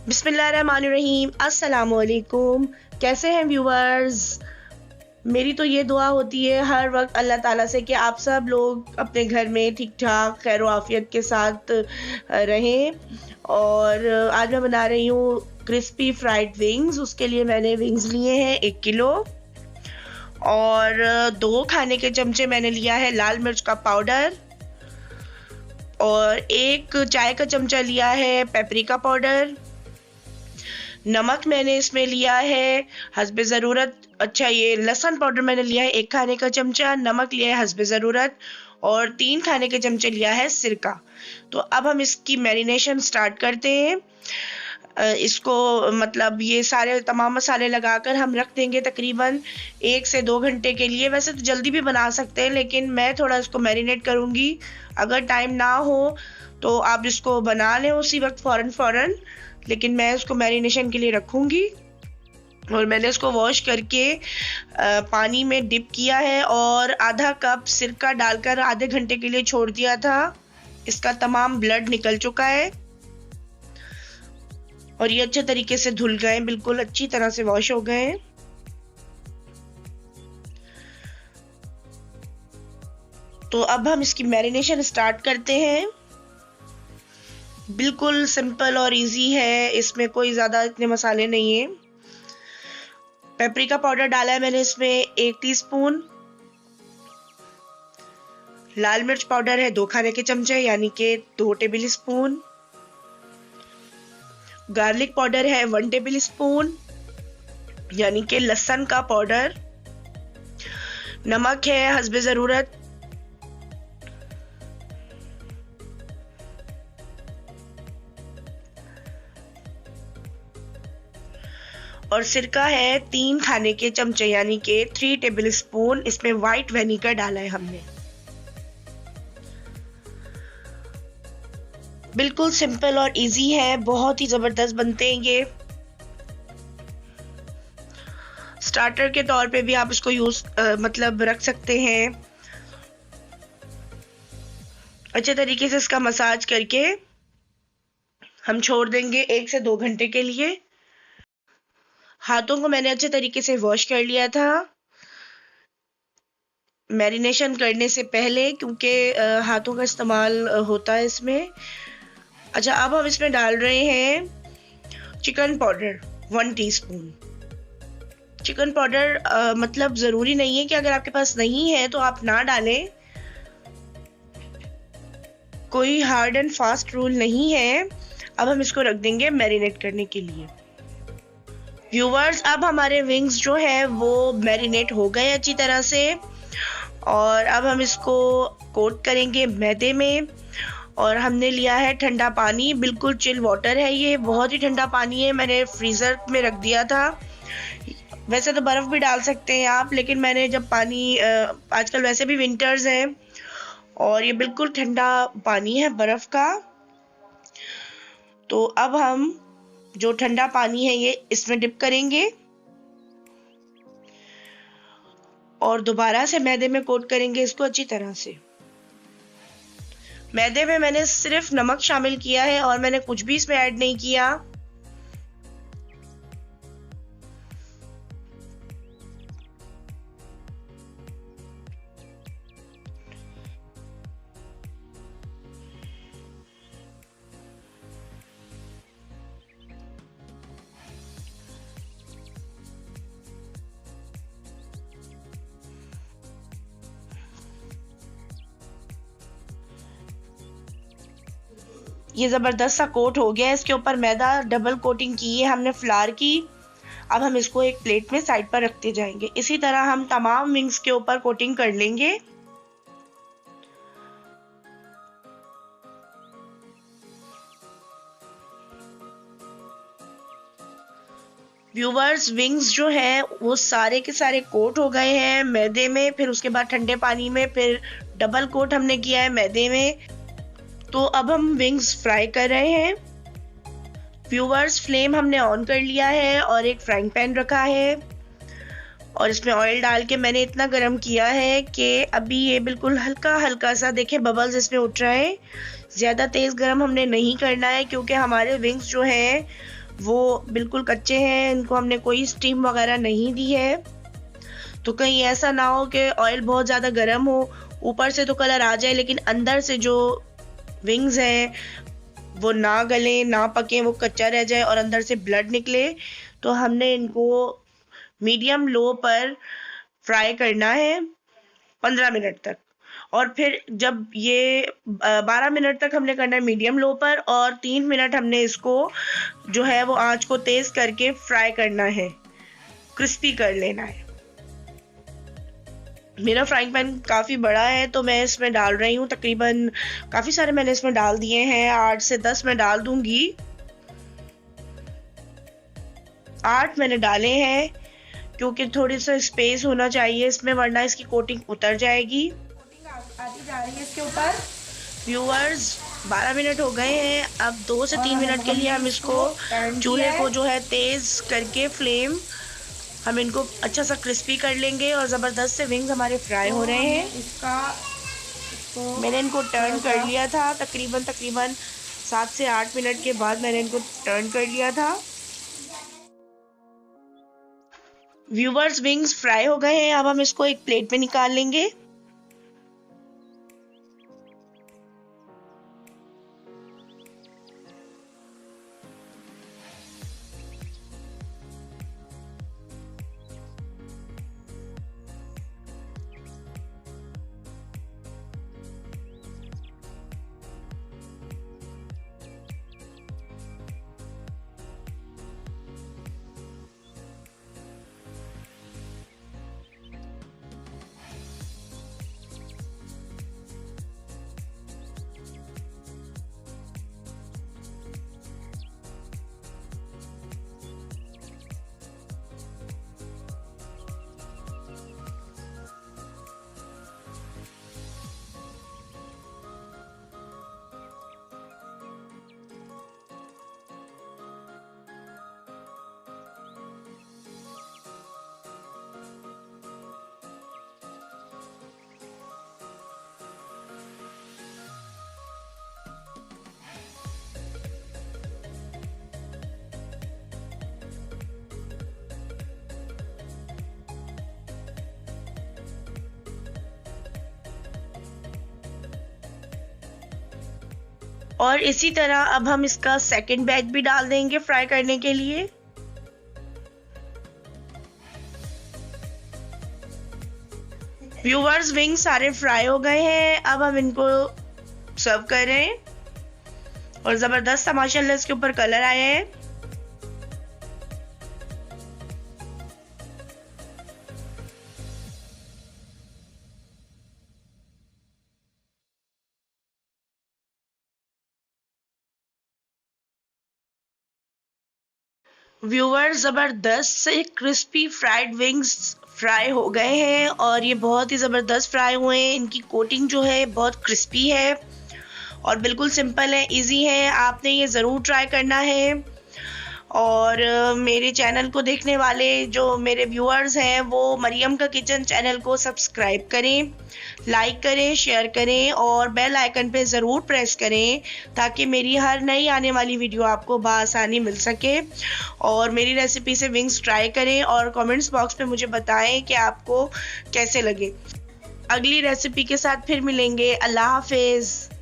बिस्मिल्लाहिर्रहमानिर्रहीम। अस्सलामुअलैकुम। कैसे हैं व्यूवर्स? मेरी तो ये दुआ होती है हर वक्त अल्लाह ताला से कि आप सब लोग अपने घर में ठीक ठाक खैर आफियत के साथ रहें। और आज मैं बना रही हूँ क्रिस्पी फ्राइड विंग्स। उसके लिए मैंने विंग्स लिए हैं 1 किलो और 2 खाने के चमचे मैंने लिया है लाल मिर्च का पाउडर और 1 चाय का चमचा लिया है पेपरिका पाउडर। नमक मैंने इसमें लिया है हस्बे ज़रूरत। अच्छा, ये लहसुन पाउडर मैंने लिया है 1 खाने का चमचा, नमक लिया है हस्बे ज़रूरत और 3 खाने के चमचे लिया है सिरका। तो अब हम इसकी मैरिनेशन स्टार्ट करते हैं। इसको मतलब ये सारे तमाम मसाले लगाकर हम रख देंगे तकरीबन 1 से 2 घंटे के लिए। वैसे तो जल्दी भी बना सकते हैं लेकिन मैं थोड़ा इसको मैरिनेट करूँगी। अगर टाइम ना हो तो आप इसको बना लें उसी वक्त फ़ौरन, लेकिन मैं इसको मैरिनेशन के लिए रखूँगी। और मैंने इसको वॉश करके पानी में डिप किया है और आधा कप सिरका डालकर आधे घंटे के लिए छोड़ दिया था। इसका तमाम ब्लड निकल चुका है और ये अच्छे तरीके से धुल गए, बिल्कुल अच्छी तरह से वॉश हो गए हैं। तो अब हम इसकी मैरिनेशन स्टार्ट करते हैं। बिल्कुल सिंपल और इजी है, इसमें कोई ज़्यादा इतने मसाले नहीं है। पेपरिका पाउडर डाला है मैंने इसमें 1 टीस्पून। लाल मिर्च पाउडर है 2 खाने के चमचे यानी कि 2 टेबल स्पून। गार्लिक पाउडर है 1 टेबल स्पून यानी कि लहसुन का पाउडर। नमक है हस्बे ज़रूरत। और सिरका है 3 खाने के चमचे यानी कि 3 टेबल स्पून। इसमें व्हाइट विनेगर डाला है हमने। बिल्कुल सिंपल और इजी है, बहुत ही जबरदस्त बनते हैं ये। स्टार्टर के तौर पे भी आप इसको यूज मतलब रख सकते हैं। अच्छे तरीके से इसका मसाज करके हम छोड़ देंगे 1 से 2 घंटे के लिए। हाथों को मैंने अच्छे तरीके से वॉश कर लिया था मैरिनेशन करने से पहले, क्योंकि हाथों का इस्तेमाल होता है इसमें। अच्छा, अब हम इसमें डाल रहे हैं chicken powder 1 teaspoon. Chicken powder मतलब ज़रूरी नहीं है कि अगर आपके पास नहीं है तो आप ना डालें, कोई हार्ड एंड फास्ट रूल नहीं है। अब हम इसको रख देंगे मैरिनेट करने के लिए। व्यूवर्स, अब हमारे विंग्स जो है वो मैरिनेट हो गए अच्छी तरह से और अब हम इसको कोट करेंगे मैदे में। और हमने लिया है ठंडा पानी, बिल्कुल चिल वाटर है ये, बहुत ही ठंडा पानी है। मैंने फ्रीज़र में रख दिया था। वैसे तो बर्फ़ भी डाल सकते हैं आप, लेकिन मैंने जब पानी आजकल वैसे भी विंटर्स हैं और ये बिल्कुल ठंडा पानी है बर्फ़ का। तो अब हम जो ठंडा पानी है ये इसमें डिप करेंगे और दोबारा से मैदे में कोट करेंगे इसको अच्छी तरह से। मैदे में मैंने सिर्फ नमक शामिल किया है और मैंने कुछ भी इसमें ऐड नहीं किया। ये ज़बरदस्त सा कोट हो गया है। इसके ऊपर मैदा डबल कोटिंग की है हमने फ्लावर की। अब हम इसको एक प्लेट में साइड पर रखते जाएंगे। इसी तरह हम तमाम विंग्स के ऊपर कोटिंग कर लेंगे। व्यूवर्स, विंग्स जो हैं वो सारे के सारे कोट हो गए हैं मैदे में, फिर उसके बाद ठंडे पानी में, फिर डबल कोट हमने किया है मैदे में। तो अब हम विंग्स फ्राई कर रहे हैं। व्यूवर्स, फ्लेम हमने ऑन कर लिया है और एक फ्राइंग पैन रखा है और इसमें ऑयल डाल के मैंने इतना गर्म किया है कि अभी ये बिल्कुल हल्का हल्का सा देखें बबल्स इसमें उठ रहे हैं। ज़्यादा तेज़ गर्म हमने नहीं करना है क्योंकि हमारे विंग्स जो हैं वो बिल्कुल कच्चे हैं, इनको हमने कोई स्टीम वगैरह नहीं दी है। तो कहीं ऐसा ना हो कि ऑयल बहुत ज़्यादा गर्म हो, ऊपर से तो कलर आ जाए लेकिन अंदर से जो विंग्स हैं वो ना गले ना पके, वो कच्चा रह जाए और अंदर से ब्लड निकले। तो हमने इनको मीडियम लो पर फ्राई करना है 15 मिनट तक। और फिर जब ये 12 मिनट तक हमने करना है मीडियम लो पर, और 3 मिनट हमने इसको जो है वो आंच को तेज करके फ्राई करना है, क्रिस्पी कर लेना है। मेरा फ्राइंग पैन काफ़ी बड़ा है तो मैं इसमें डाल रही हूँ तकरीबन, काफ़ी सारे मैंने इसमें डाल दिए हैं, 8 से 10 मैं डाल दूंगी। 8 मैंने डाले हैं क्योंकि थोड़ी सा स्पेस होना चाहिए इसमें, वरना इसकी कोटिंग उतर जाएगी। कोटिंग आती जा रही है इसके ऊपर। व्यूअर्स 12 मिनट हो गए हैं, अब 2 से 3 मिनट के लिए हम इसको चूल्हे को जो है तेज करके फ्लेम, हम इनको अच्छा सा क्रिस्पी कर लेंगे। और ज़बरदस्त से विंग्स हमारे फ्राई हो रहे हैं। मैंने इनको टर्न कर लिया था तकरीबन 7 से 8 मिनट के बाद मैंने इनको टर्न कर लिया था। व्यूअर्स विंग्स फ्राई हो गए हैं, अब हम इसको एक प्लेट में निकाल लेंगे। और इसी तरह अब हम इसका सेकंड बैच भी डाल देंगे फ्राई करने के लिए। व्यूअर्स विंग सारे फ्राई हो गए हैं, अब हम इनको सर्व कर रहे हैं और ज़बरदस्त माशाल्लाह इसके ऊपर कलर आया है। व्यूअर्स ज़बरदस्त से क्रिस्पी फ्राइड विंग्स फ्राई हो गए हैं और ये बहुत ही ज़बरदस्त फ्राई हुए हैं। इनकी कोटिंग जो है बहुत क्रिस्पी है और बिल्कुल सिंपल है, इजी है, आपने ये ज़रूर ट्राई करना है। और मेरे चैनल को देखने वाले जो मेरे व्यूअर्स हैं वो मरियम का किचन चैनल को सब्सक्राइब करें, लाइक करें, शेयर करें और बेल आइकन पे ज़रूर प्रेस करें ताकि मेरी हर नई आने वाली वीडियो आपको बआसानी मिल सके। और मेरी रेसिपी से विंग्स ट्राई करें और कमेंट्स बॉक्स पे मुझे बताएं कि आपको कैसे लगे। अगली रेसिपी के साथ फिर मिलेंगे। अल्लाह हाफिज़।